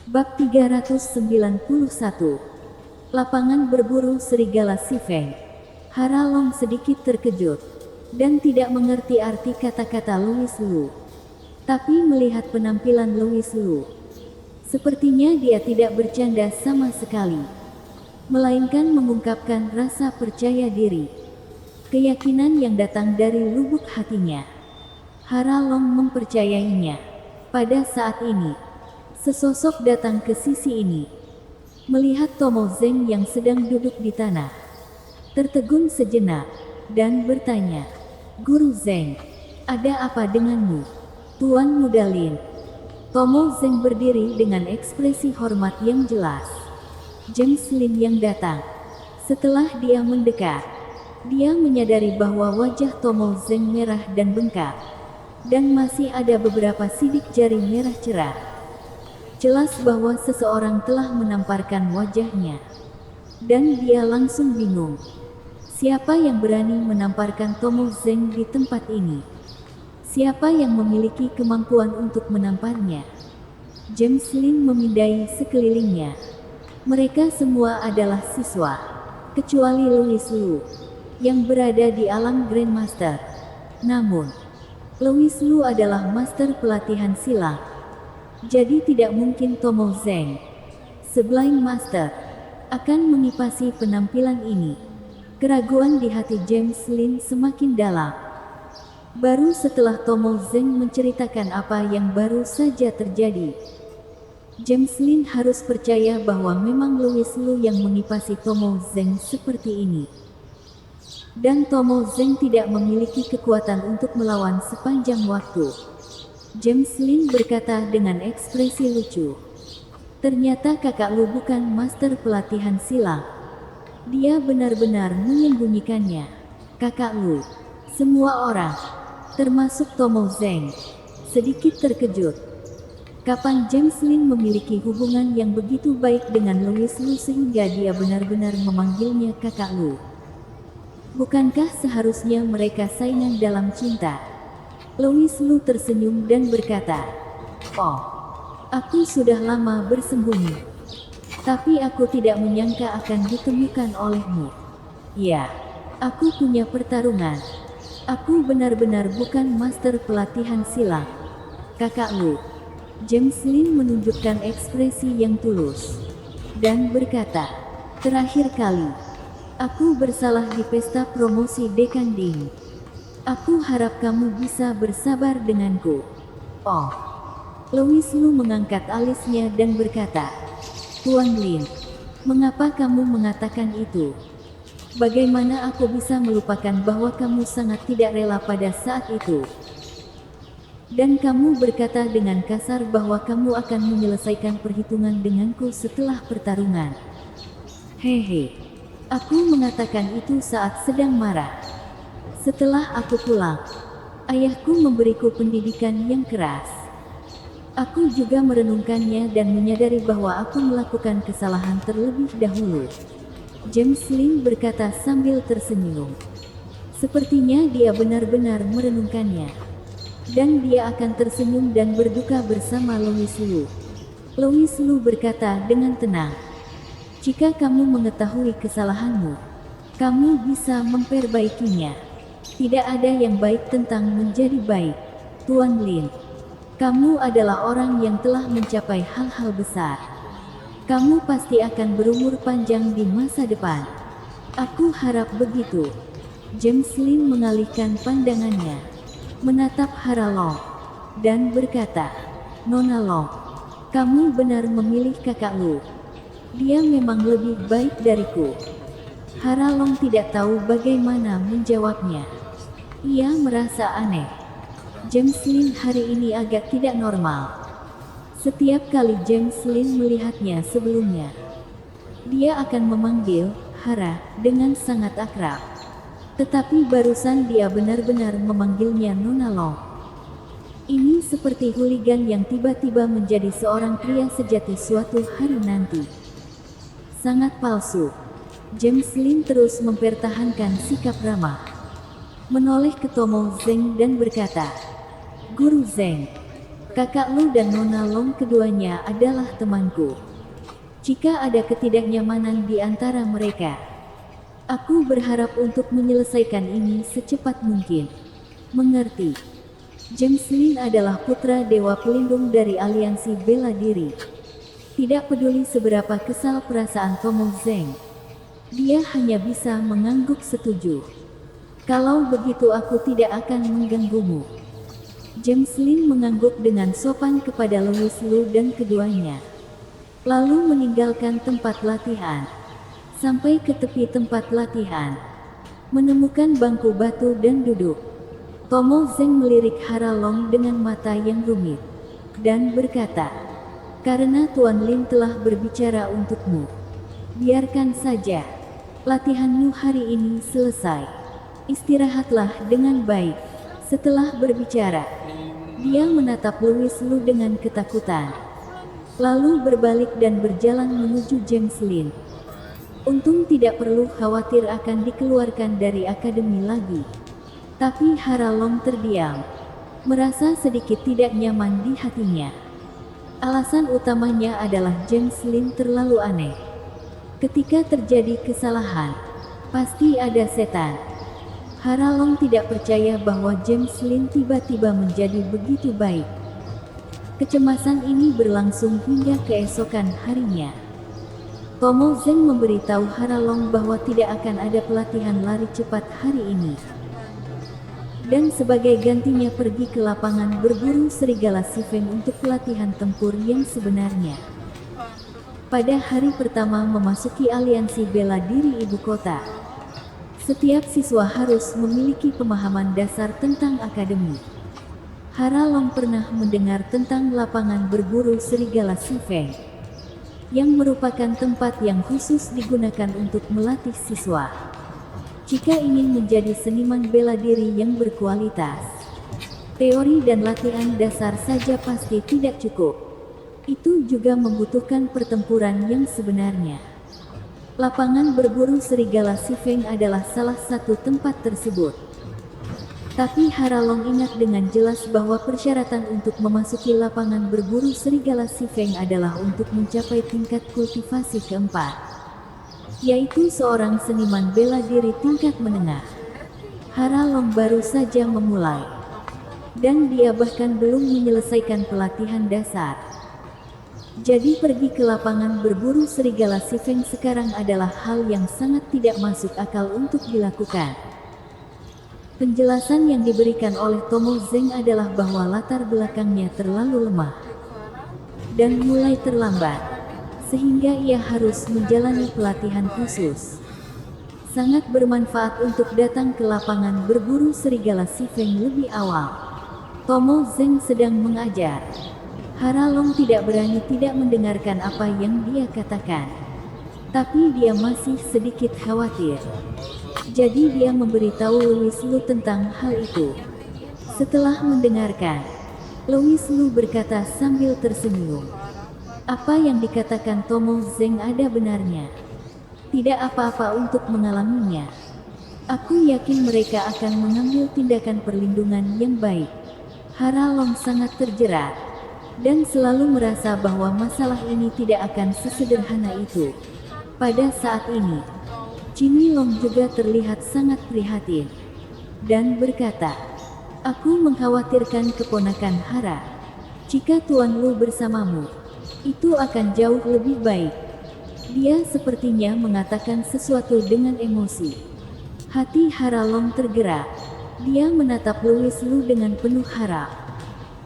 Bab 391. Lapangan berburu serigala Si Feng. Hara Long sedikit terkejut dan tidak mengerti arti kata-kata Louis Lu. Tapi melihat penampilan Louis Lu, sepertinya dia tidak bercanda sama sekali, melainkan mengungkapkan rasa percaya diri, keyakinan yang datang dari lubuk hatinya. Hara Long mempercayainya. Pada saat ini, sesosok datang ke sisi ini, melihat Tomo Zeng yang sedang duduk di tanah, tertegun sejenak, dan bertanya, "Guru Zeng, ada apa denganmu, Tuan Muda Lin?" Tomo Zeng berdiri dengan ekspresi hormat yang jelas. James Lin yang datang. Setelah dia mendekat, dia menyadari bahwa wajah Tomo Zeng merah dan bengkak, dan masih ada beberapa sidik jari merah cerah. Jelas bahwa seseorang telah menamparkan wajahnya. Dan dia langsung bingung. Siapa yang berani menamparkan Tomo Zeng di tempat ini? Siapa yang memiliki kemampuan untuk menamparnya? James Lin memindai sekelilingnya. Mereka semua adalah siswa, kecuali Louis Lu, yang berada di alam Grandmaster. Namun, Louis Lu adalah master pelatihan silat. Jadi tidak mungkin Tomo Zeng, Sublime Master, akan mengipasi penampilan ini. Keraguan di hati James Lin semakin dalam. Baru setelah Tomo Zeng menceritakan apa yang baru saja terjadi, James Lin harus percaya bahwa memang Louis Lu yang mengipasi Tomo Zeng seperti ini. Dan Tomo Zeng tidak memiliki kekuatan untuk melawan sepanjang waktu. James Lin berkata dengan ekspresi lucu. Ternyata kakak Lu bukan master pelatihan silat. Dia benar-benar menyembunyikannya. Kakak Lu, semua orang, termasuk Tomo Zeng, sedikit terkejut. Kapan James Lin memiliki hubungan yang begitu baik dengan Louis Lu sehingga dia benar-benar memanggilnya kakak Lu? Bukankah seharusnya mereka saingan dalam cinta? Louis Lu tersenyum dan berkata, "Oh, aku sudah lama bersembunyi. Tapi aku tidak menyangka akan ditemukan olehmu. Ya, aku punya pertarungan. Aku benar-benar bukan master pelatihan silat, kakak Lu." James Lin menunjukkan ekspresi yang tulus dan berkata, "Terakhir kali, aku bersalah di pesta promosi Dekan Ding. Aku harap kamu bisa bersabar denganku." Oh. Louis Lu mengangkat alisnya dan berkata, "Tuan Lin, mengapa kamu mengatakan itu? Bagaimana aku bisa melupakan bahwa kamu sangat tidak rela pada saat itu? Dan kamu berkata dengan kasar bahwa kamu akan menyelesaikan perhitungan denganku setelah pertarungan." Hehe. Aku mengatakan itu saat sedang marah. Setelah aku pulang, ayahku memberiku pendidikan yang keras. Aku juga merenungkannya dan menyadari bahwa aku melakukan kesalahan terlebih dahulu. James Lin berkata sambil tersenyum. Sepertinya dia benar-benar merenungkannya. Dan dia akan tersenyum dan berduka bersama Louis Lu. Louis Lu berkata dengan tenang, "Jika kamu mengetahui kesalahanmu, kamu bisa memperbaikinya. Tidak ada yang baik tentang menjadi baik, Tuan Lin. Kamu adalah orang yang telah mencapai hal-hal besar. Kamu pasti akan berumur panjang di masa depan. Aku harap begitu." James Lin mengalihkan pandangannya, menatap Hara Long, dan berkata, "Nona Long, kamu benar memilih kakak Lu. Dia memang lebih baik dariku." Hara Long tidak tahu bagaimana menjawabnya. Ia merasa aneh. James Lin hari ini agak tidak normal. Setiap kali James Lin melihatnya sebelumnya, dia akan memanggil Hara dengan sangat akrab. Tetapi barusan dia benar-benar memanggilnya Nona Long. Ini seperti hooligan yang tiba-tiba menjadi seorang pria sejati suatu hari nanti. Sangat palsu. James Lin terus mempertahankan sikap ramah. Menoleh ke Tomo Zeng dan berkata, "Guru Zeng, Kakak Lu dan Nona Long keduanya adalah temanku. Jika ada ketidaknyamanan di antara mereka, aku berharap untuk menyelesaikan ini secepat mungkin. Mengerti? James Lin adalah putra Dewa Pelindung dari Aliansi Bela Diri. Tidak peduli seberapa kesal perasaan Tomo Zeng, dia hanya bisa mengangguk setuju. Kalau begitu aku tidak akan mengganggumu. James Lin mengangguk dengan sopan kepada Louis Lu dan keduanya, lalu meninggalkan tempat latihan, sampai ke tepi tempat latihan, menemukan bangku batu dan duduk. Tomo Zeng melirik Hara Long dengan mata yang rumit, dan berkata, "Karena Tuan Lin telah berbicara untukmu, biarkan saja. Latihanmu hari ini selesai. Istirahatlah dengan baik." Setelah berbicara, dia menatap Louis Lu dengan ketakutan, lalu berbalik dan berjalan menuju James Lin. Untung tidak perlu khawatir akan dikeluarkan dari akademi lagi. Tapi Hara Long terdiam, merasa sedikit tidak nyaman di hatinya. Alasan utamanya adalah James Lin terlalu aneh. Ketika terjadi kesalahan, pasti ada setan. Hara Long tidak percaya bahwa James Lin tiba-tiba menjadi begitu baik. Kecemasan ini berlangsung hingga keesokan harinya. Tomo Zeng memberitahu Hara Long bahwa tidak akan ada pelatihan lari cepat hari ini, dan sebagai gantinya pergi ke lapangan berburu serigala Si Feng untuk pelatihan tempur yang sebenarnya. Pada hari pertama memasuki Aliansi Bela Diri ibu kota, setiap siswa harus memiliki pemahaman dasar tentang akademi. Hara Long pernah mendengar tentang lapangan berburu serigala Si Feng, yang merupakan tempat yang khusus digunakan untuk melatih siswa. Jika ingin menjadi seniman bela diri yang berkualitas, teori dan latihan dasar saja pasti tidak cukup. Itu juga membutuhkan pertempuran yang sebenarnya. Lapangan berburu serigala Si Feng adalah salah satu tempat tersebut. Tapi Hara Long ingat dengan jelas bahwa persyaratan untuk memasuki lapangan berburu serigala Si Feng adalah untuk mencapai tingkat kultivasi keempat, yaitu seorang seniman bela diri tingkat menengah. Hara Long baru saja memulai, dan dia bahkan belum menyelesaikan pelatihan dasar. Jadi pergi ke lapangan berburu serigala Si Feng sekarang adalah hal yang sangat tidak masuk akal untuk dilakukan. Penjelasan yang diberikan oleh Tomo Zeng adalah bahwa latar belakangnya terlalu lemah dan mulai terlambat, sehingga ia harus menjalani pelatihan khusus. Sangat bermanfaat untuk datang ke lapangan berburu serigala Si Feng lebih awal. Tomo Zeng sedang mengajar. Hara Long tidak berani tidak mendengarkan apa yang dia katakan. Tapi dia masih sedikit khawatir. Jadi dia memberitahu Louis Lu tentang hal itu. Setelah mendengarkan, Louis Lu berkata sambil tersenyum, "Apa yang dikatakan Tomo Zeng ada benarnya. Tidak apa-apa untuk mengalaminya. Aku yakin mereka akan mengambil tindakan perlindungan yang baik." Hara Long sangat terjerat, dan selalu merasa bahwa masalah ini tidak akan sesederhana itu. Pada saat ini, Jimmy Long juga terlihat sangat prihatin, dan berkata, "Aku mengkhawatirkan keponakan Hara. Jika Tuan Lu bersamamu, itu akan jauh lebih baik." Dia sepertinya mengatakan sesuatu dengan emosi. Hati Hara Long tergerak. Dia menatap Louis Lu dengan penuh harap,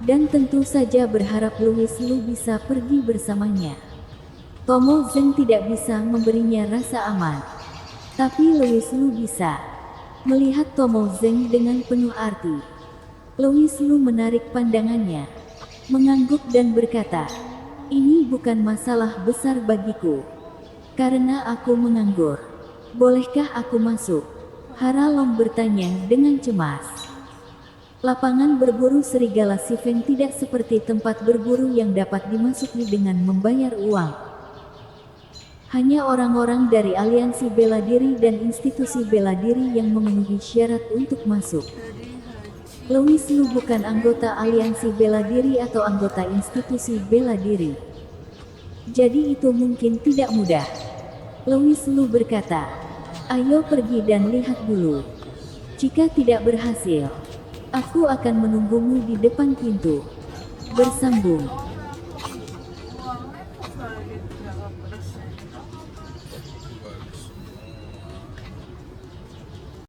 dan tentu saja berharap Louis Lu bisa pergi bersamanya. Tomo Zeng tidak bisa memberinya rasa aman, tapi Louis Lu bisa. Melihat Tomo Zeng dengan penuh arti, Louis Lu menarik pandangannya, mengangguk dan berkata, "Ini bukan masalah besar bagiku, karena aku menganggur. Bolehkah aku masuk?" Hara Long bertanya dengan cemas. Lapangan berburu serigala Si Feng tidak seperti tempat berburu yang dapat dimasuki dengan membayar uang. Hanya orang-orang dari aliansi bela diri dan institusi bela diri yang memenuhi syarat untuk masuk. Louis Lu bukan anggota aliansi bela diri atau anggota institusi bela diri. Jadi itu mungkin tidak mudah. Louis Lu berkata, ayo pergi dan lihat dulu. Jika tidak berhasil, aku akan menunggumu di depan pintu. Bersambung. Uangnya kok balik nggak ke presiden?